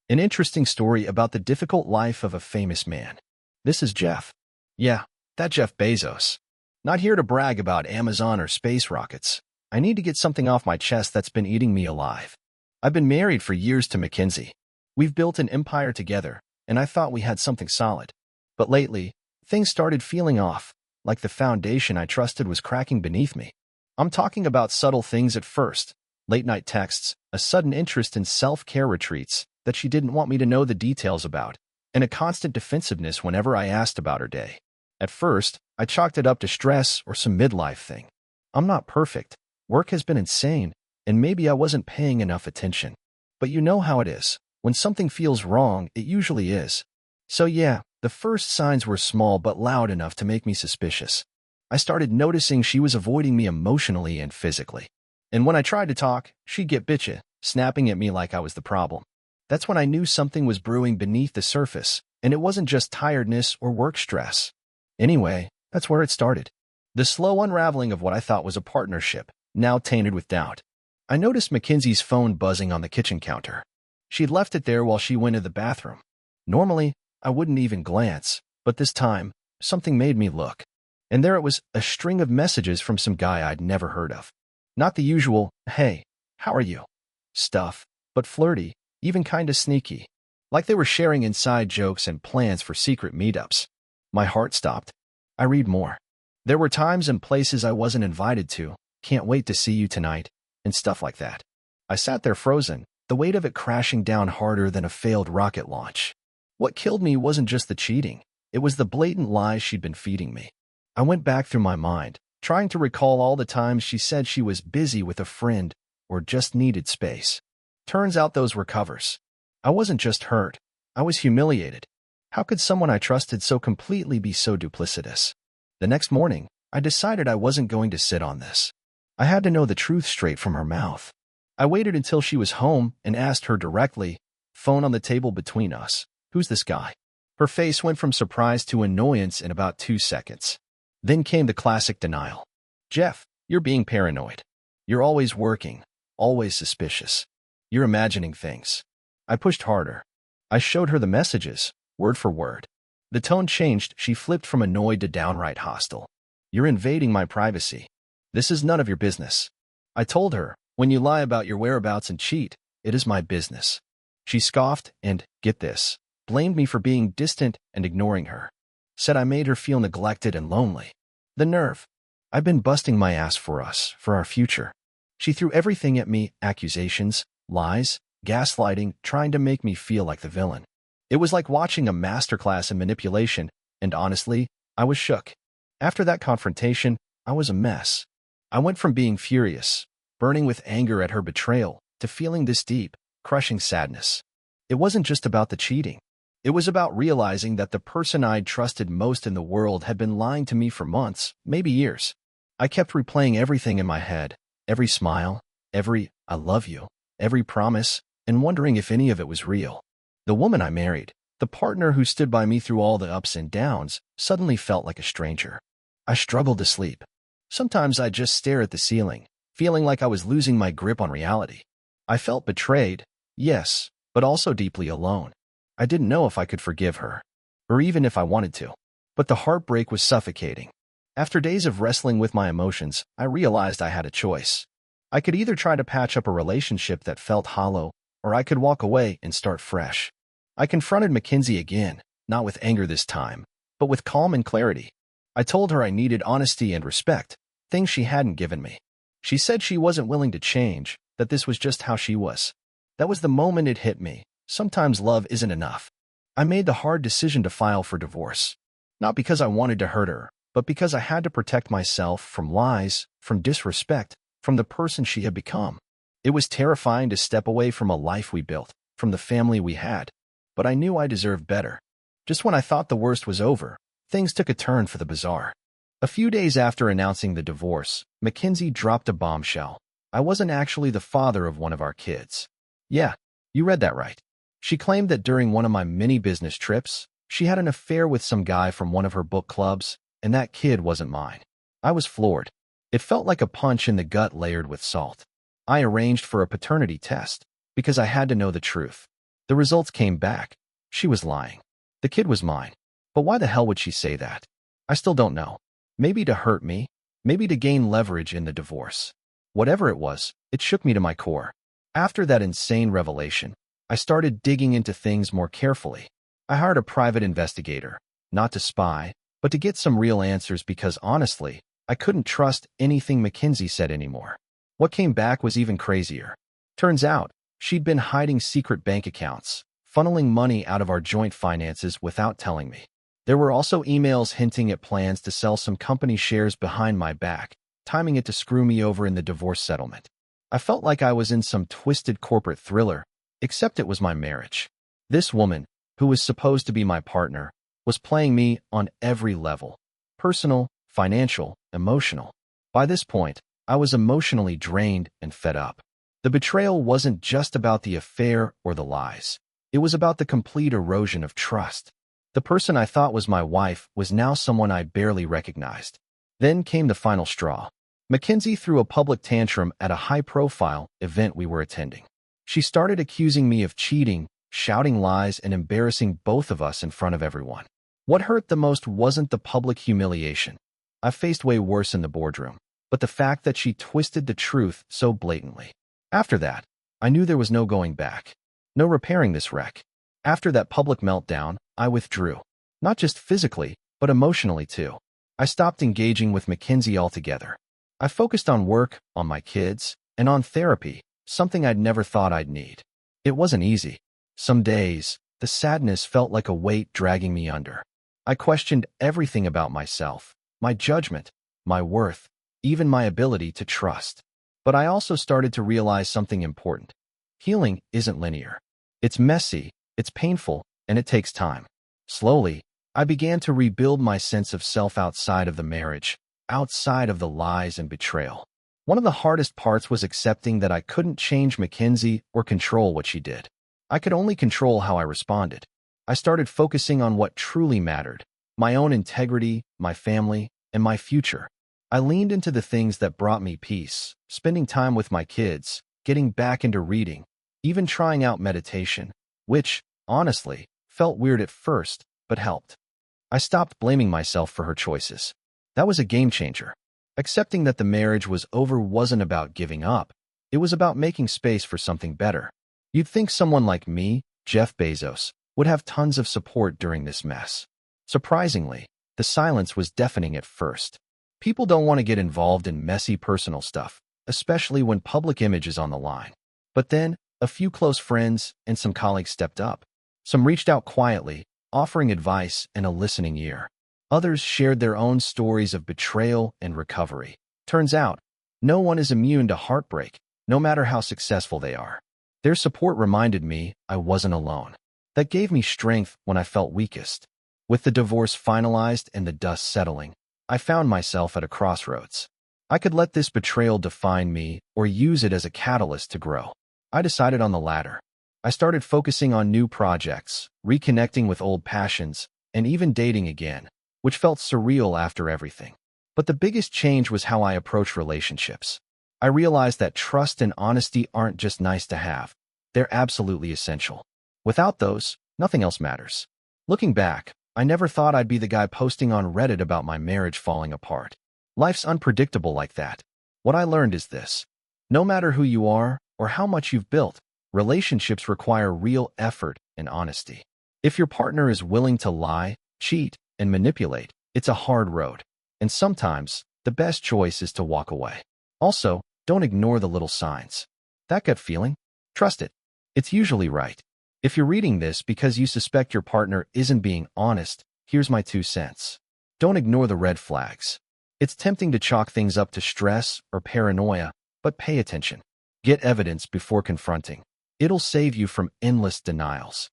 An interesting story about the difficult life of a famous man. This is Jeff. Yeah, that Jeff Bezos. Not here to brag about Amazon or space rockets. I need to get something off my chest that's been eating me alive. I've been married for years to Mackenzie. We've built an empire together, and I thought we had something solid. But lately, things started feeling off, like the foundation I trusted was cracking beneath me. I'm talking about subtle things at first, late-night texts, a sudden interest in self-care retreats that she didn't want me to know the details about, and a constant defensiveness whenever I asked about her day. At first, I chalked it up to stress or some midlife thing. I'm not perfect. Work has been insane, and maybe I wasn't paying enough attention. But you know how it is. When something feels wrong, it usually is. So yeah, the first signs were small but loud enough to make me suspicious. I started noticing she was avoiding me emotionally and physically. And when I tried to talk, she'd get bitchy, snapping at me like I was the problem. That's when I knew something was brewing beneath the surface, and it wasn't just tiredness or work stress. Anyway, that's where it started. The slow unraveling of what I thought was a partnership, now tainted with doubt. I noticed Mackenzie's phone buzzing on the kitchen counter. She'd left it there while she went to the bathroom. Normally, I wouldn't even glance, but this time, something made me look. And there it was, a string of messages from some guy I'd never heard of. Not the usual, "Hey, how are you?" stuff, but flirty, even kinda sneaky. Like they were sharing inside jokes and plans for secret meetups. My heart stopped. I read more. There were times and places I wasn't invited to, "Can't wait to see you tonight," and stuff like that. I sat there frozen, the weight of it crashing down harder than a failed rocket launch. What killed me wasn't just the cheating. It was the blatant lies she'd been feeding me. I went back through my mind, trying to recall all the times she said she was busy with a friend or just needed space. Turns out those were covers. I wasn't just hurt. I was humiliated. How could someone I trusted so completely be so duplicitous? The next morning, I decided I wasn't going to sit on this. I had to know the truth straight from her mouth. I waited until she was home and asked her directly, phone on the table between us, "Who's this guy?" Her face went from surprise to annoyance in about 2 seconds. Then came the classic denial. "Jeff, you're being paranoid. You're always working, always suspicious. You're imagining things." I pushed harder. I showed her the messages, word for word. The tone changed. She flipped from annoyed to downright hostile. "You're invading my privacy. This is none of your business." I told her, "When you lie about your whereabouts and cheat, it is my business." She scoffed and, get this, blamed me for being distant and ignoring her. Said I made her feel neglected and lonely. The nerve. I've been busting my ass for us, for our future. She threw everything at me, accusations, lies, gaslighting, trying to make me feel like the villain. It was like watching a masterclass in manipulation, and honestly, I was shook. After that confrontation, I was a mess. I went from being furious, burning with anger at her betrayal, to feeling this deep, crushing sadness. It wasn't just about the cheating. It was about realizing that the person I'd trusted most in the world had been lying to me for months, maybe years. I kept replaying everything in my head, every smile, every "I love you," every promise, and wondering if any of it was real. The woman I married, the partner who stood by me through all the ups and downs, suddenly felt like a stranger. I struggled to sleep. Sometimes I'd just stare at the ceiling, feeling like I was losing my grip on reality. I felt betrayed, yes, but also deeply alone. I didn't know if I could forgive her, or even if I wanted to. But the heartbreak was suffocating. After days of wrestling with my emotions, I realized I had a choice. I could either try to patch up a relationship that felt hollow, or I could walk away and start fresh. I confronted Mackenzie again, not with anger this time, but with calm and clarity. I told her I needed honesty and respect, things she hadn't given me. She said she wasn't willing to change, that this was just how she was. That was the moment it hit me. Sometimes love isn't enough. I made the hard decision to file for divorce. Not because I wanted to hurt her, but because I had to protect myself from lies, from disrespect, from the person she had become. It was terrifying to step away from a life we built, from the family we had. But I knew I deserved better. Just when I thought the worst was over, things took a turn for the bizarre. A few days after announcing the divorce, Mackenzie dropped a bombshell. I wasn't actually the father of one of our kids. Yeah, you read that right. She claimed that during one of my many business trips, she had an affair with some guy from one of her book clubs, and that kid wasn't mine. I was floored. It felt like a punch in the gut layered with salt. I arranged for a paternity test, because I had to know the truth. The results came back. She was lying. The kid was mine. But why the hell would she say that? I still don't know. Maybe to hurt me, maybe to gain leverage in the divorce. Whatever it was, it shook me to my core. After that insane revelation, I started digging into things more carefully. I hired a private investigator, not to spy, but to get some real answers because honestly, I couldn't trust anything Mackenzie said anymore. What came back was even crazier. Turns out, she'd been hiding secret bank accounts, funneling money out of our joint finances without telling me. There were also emails hinting at plans to sell some company shares behind my back, timing it to screw me over in the divorce settlement. I felt like I was in some twisted corporate thriller, except it was my marriage. This woman, who was supposed to be my partner, was playing me on every level: personal, financial, emotional. By this point, I was emotionally drained and fed up. The betrayal wasn't just about the affair or the lies. It was about the complete erosion of trust. The person I thought was my wife was now someone I barely recognized. Then came the final straw. Mackenzie threw a public tantrum at a high-profile event we were attending. She started accusing me of cheating, shouting lies, and embarrassing both of us in front of everyone. What hurt the most wasn't the public humiliation. I faced way worse in the boardroom, but the fact that she twisted the truth so blatantly. After that, I knew there was no going back. No repairing this wreck. After that public meltdown, I withdrew. Not just physically, but emotionally too. I stopped engaging with Mackenzie altogether. I focused on work, on my kids, and on therapy, something I'd never thought I'd need. It wasn't easy. Some days, the sadness felt like a weight dragging me under. I questioned everything about myself, my judgment, my worth, even my ability to trust. But I also started to realize something important. Healing isn't linear. It's messy, it's painful, and it takes time. Slowly, I began to rebuild my sense of self outside of the marriage, outside of the lies and betrayal. One of the hardest parts was accepting that I couldn't change Mackenzie or control what she did. I could only control how I responded. I started focusing on what truly mattered: my own integrity, my family, and my future. I leaned into the things that brought me peace, spending time with my kids, getting back into reading, even trying out meditation, which, honestly, felt weird at first, but helped. I stopped blaming myself for her choices. That was a game changer. Accepting that the marriage was over wasn't about giving up. It was about making space for something better. You'd think someone like me, Jeff Bezos, would have tons of support during this mess. Surprisingly, the silence was deafening at first. People don't want to get involved in messy personal stuff, especially when public image is on the line. But then, a few close friends and some colleagues stepped up. Some reached out quietly, offering advice and a listening ear. Others shared their own stories of betrayal and recovery. Turns out, no one is immune to heartbreak, no matter how successful they are. Their support reminded me I wasn't alone. That gave me strength when I felt weakest. With the divorce finalized and the dust settling, I found myself at a crossroads. I could let this betrayal define me or use it as a catalyst to grow. I decided on the latter. I started focusing on new projects, reconnecting with old passions, and even dating again, which felt surreal after everything. But the biggest change was how I approach relationships. I realized that trust and honesty aren't just nice to have. They're absolutely essential. Without those, nothing else matters. Looking back, I never thought I'd be the guy posting on Reddit about my marriage falling apart. Life's unpredictable like that. What I learned is this: no matter who you are or how much you've built, relationships require real effort and honesty. If your partner is willing to lie, cheat, and manipulate, it's a hard road. And sometimes, the best choice is to walk away. Also, don't ignore the little signs. That gut feeling? Trust it. It's usually right. If you're reading this because you suspect your partner isn't being honest, here's my 2 cents. Don't ignore the red flags. It's tempting to chalk things up to stress or paranoia, but pay attention. Get evidence before confronting. It'll save you from endless denials.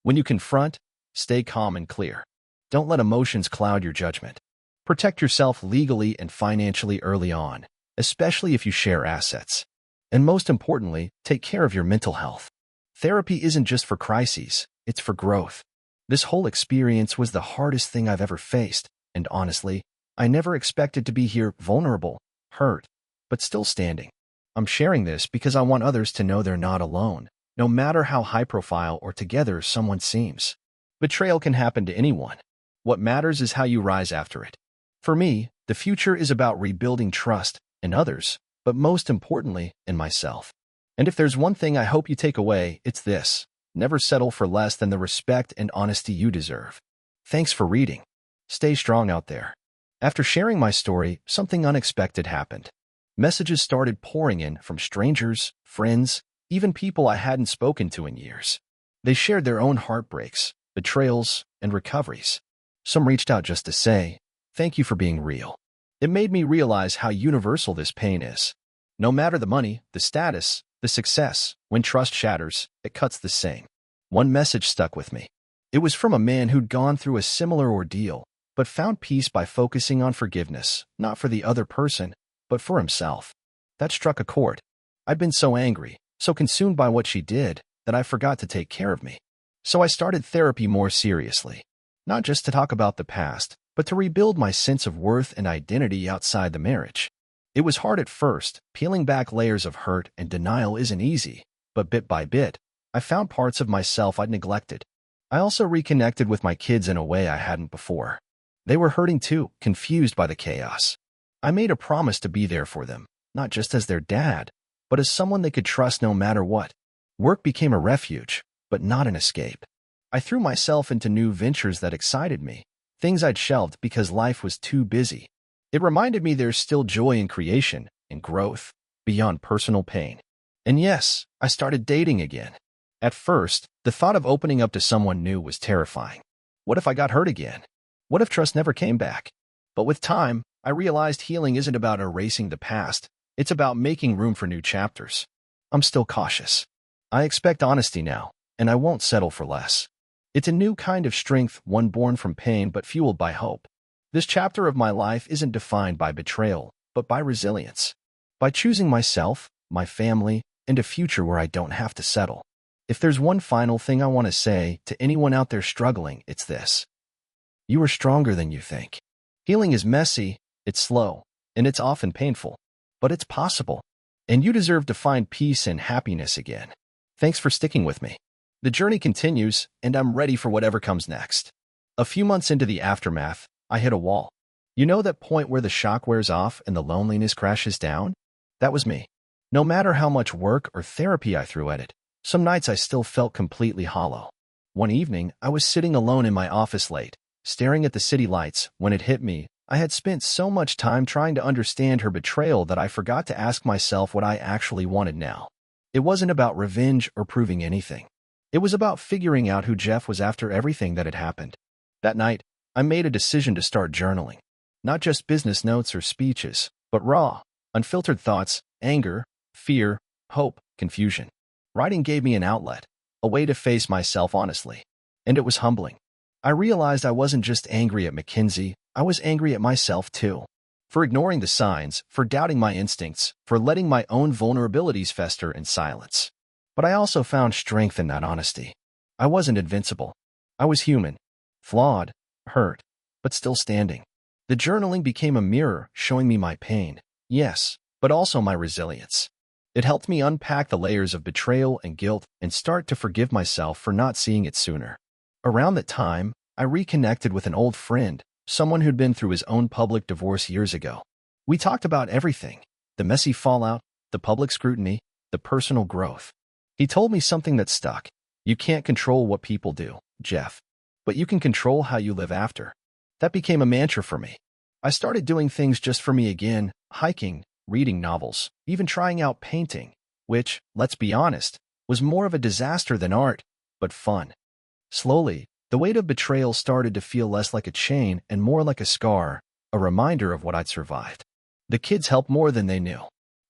When you confront, stay calm and clear. Don't let emotions cloud your judgment. Protect yourself legally and financially early on, especially if you share assets. And most importantly, take care of your mental health. Therapy isn't just for crises, it's for growth. This whole experience was the hardest thing I've ever faced, and honestly, I never expected to be here vulnerable, hurt, but still standing. I'm sharing this because I want others to know they're not alone. no matter how high-profile or together someone seems. Betrayal can happen to anyone. What matters is how you rise after it. For me, the future is about rebuilding trust in others, but most importantly, in myself. And if there's one thing I hope you take away, it's this: never settle for less than the respect and honesty you deserve. Thanks for reading. Stay strong out there. After sharing my story, something unexpected happened. Messages started pouring in from strangers, friends, even people I hadn't spoken to in years. They shared their own heartbreaks, betrayals, and recoveries. Some reached out just to say, "Thank you for being real." It made me realize how universal this pain is. No matter the money, the status, the success, when trust shatters, it cuts the same. One message stuck with me. It was from a man who'd gone through a similar ordeal, but found peace by focusing on forgiveness, not for the other person, but for himself. That struck a chord. I'd been so angry, so consumed by what she did, that I forgot to take care of me. So I started therapy more seriously. Not just to talk about the past, but to rebuild my sense of worth and identity outside the marriage. It was hard at first. Peeling back layers of hurt and denial isn't easy, but bit by bit, I found parts of myself I'd neglected. I also reconnected with my kids in a way I hadn't before. They were hurting too, confused by the chaos. I made a promise to be there for them, not just as their dad, but as someone they could trust no matter what. Work became a refuge, but not an escape. I threw myself into new ventures that excited me, things I'd shelved because life was too busy. It reminded me there's still joy in creation and growth, beyond personal pain. And yes, I started dating again. At first, the thought of opening up to someone new was terrifying. What if I got hurt again? What if trust never came back? But with time, I realized healing isn't about erasing the past. It's about making room for new chapters. I'm still cautious. I expect honesty now, and I won't settle for less. It's a new kind of strength, one born from pain but fueled by hope. This chapter of my life isn't defined by betrayal, but by resilience. By choosing myself, my family, and a future where I don't have to settle. If there's one final thing I want to say to anyone out there struggling, it's this: you are stronger than you think. Healing is messy, it's slow, and it's often painful. But it's possible. And you deserve to find peace and happiness again. Thanks for sticking with me. The journey continues, and I'm ready for whatever comes next. A few months into the aftermath, I hit a wall. You know that point where the shock wears off and the loneliness crashes down? That was me. No matter how much work or therapy I threw at it, some nights I still felt completely hollow. One evening, I was sitting alone in my office late, staring at the city lights, when it hit me. I had spent so much time trying to understand her betrayal that I forgot to ask myself what I actually wanted now. It wasn't about revenge or proving anything. It was about figuring out who Jeff was after everything that had happened. That night, I made a decision to start journaling. Not just business notes or speeches, but raw, unfiltered thoughts, anger, fear, hope, confusion. Writing gave me an outlet, a way to face myself honestly. And it was humbling. I realized I wasn't just angry at Mackenzie, I was angry at myself too. For ignoring the signs, for doubting my instincts, for letting my own vulnerabilities fester in silence. But I also found strength in that honesty. I wasn't invincible. I was human, flawed, hurt, but still standing. The journaling became a mirror showing me my pain, yes, but also my resilience. It helped me unpack the layers of betrayal and guilt and start to forgive myself for not seeing it sooner. Around that time, I reconnected with an old friend, someone who'd been through his own public divorce years ago. We talked about everything: the messy fallout, the public scrutiny, the personal growth. He told me something that stuck. You can't control what people do, Jeff, but you can control how you live after. That became a mantra for me. I started doing things just for me again: hiking, reading novels, even trying out painting, which, let's be honest, was more of a disaster than art, but fun. Slowly, the weight of betrayal started to feel less like a chain and more like a scar, a reminder of what I'd survived. The kids helped more than they knew.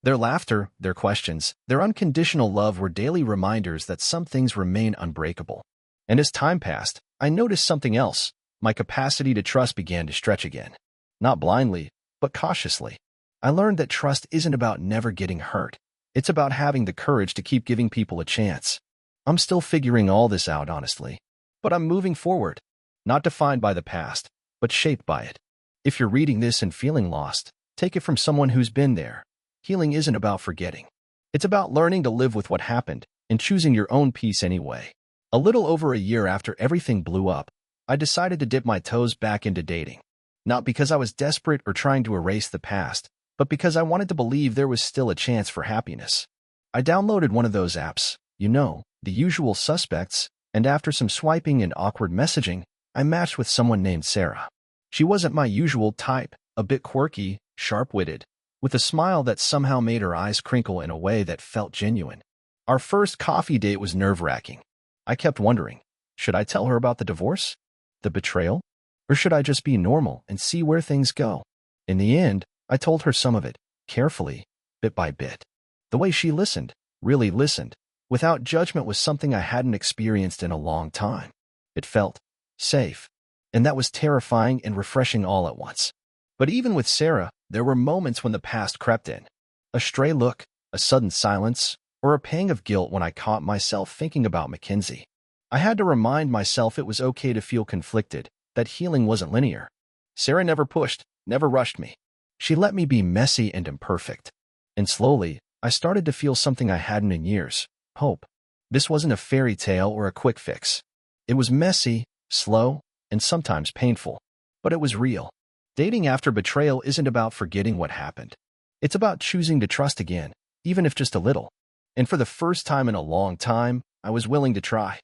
Their laughter, their questions, their unconditional love were daily reminders that some things remain unbreakable. And as time passed, I noticed something else. My capacity to trust began to stretch again. Not blindly, but cautiously. I learned that trust isn't about never getting hurt. It's about having the courage to keep giving people a chance. I'm still figuring all this out, honestly. But I'm moving forward, not defined by the past, but shaped by it. If you're reading this and feeling lost, take it from someone who's been there. Healing isn't about forgetting. It's about learning to live with what happened, and choosing your own peace anyway. A little over a year after everything blew up, I decided to dip my toes back into dating. Not because I was desperate or trying to erase the past, but because I wanted to believe there was still a chance for happiness. I downloaded one of those apps, the usual suspects, and after some swiping and awkward messaging, I matched with someone named Sarah. She wasn't my usual type, a bit quirky, sharp-witted, with a smile that somehow made her eyes crinkle in a way that felt genuine. Our first coffee date was nerve-wracking. I kept wondering, should I tell her about the divorce? The betrayal? Or should I just be normal and see where things go? In the end, I told her some of it, carefully, bit by bit. The way she listened, really listened, without judgment was something I hadn't experienced in a long time. It felt safe, and that was terrifying and refreshing all at once. But even with Sarah, there were moments when the past crept in. A stray look, a sudden silence, or a pang of guilt when I caught myself thinking about Mackenzie. I had to remind myself it was okay to feel conflicted, that healing wasn't linear. Sarah never pushed, never rushed me. She let me be messy and imperfect. And slowly, I started to feel something I hadn't in years, hope. This wasn't a fairy tale or a quick fix. It was messy, slow, and sometimes painful. But it was real. Dating after betrayal isn't about forgetting what happened. It's about choosing to trust again, even if just a little. And for the first time in a long time, I was willing to try.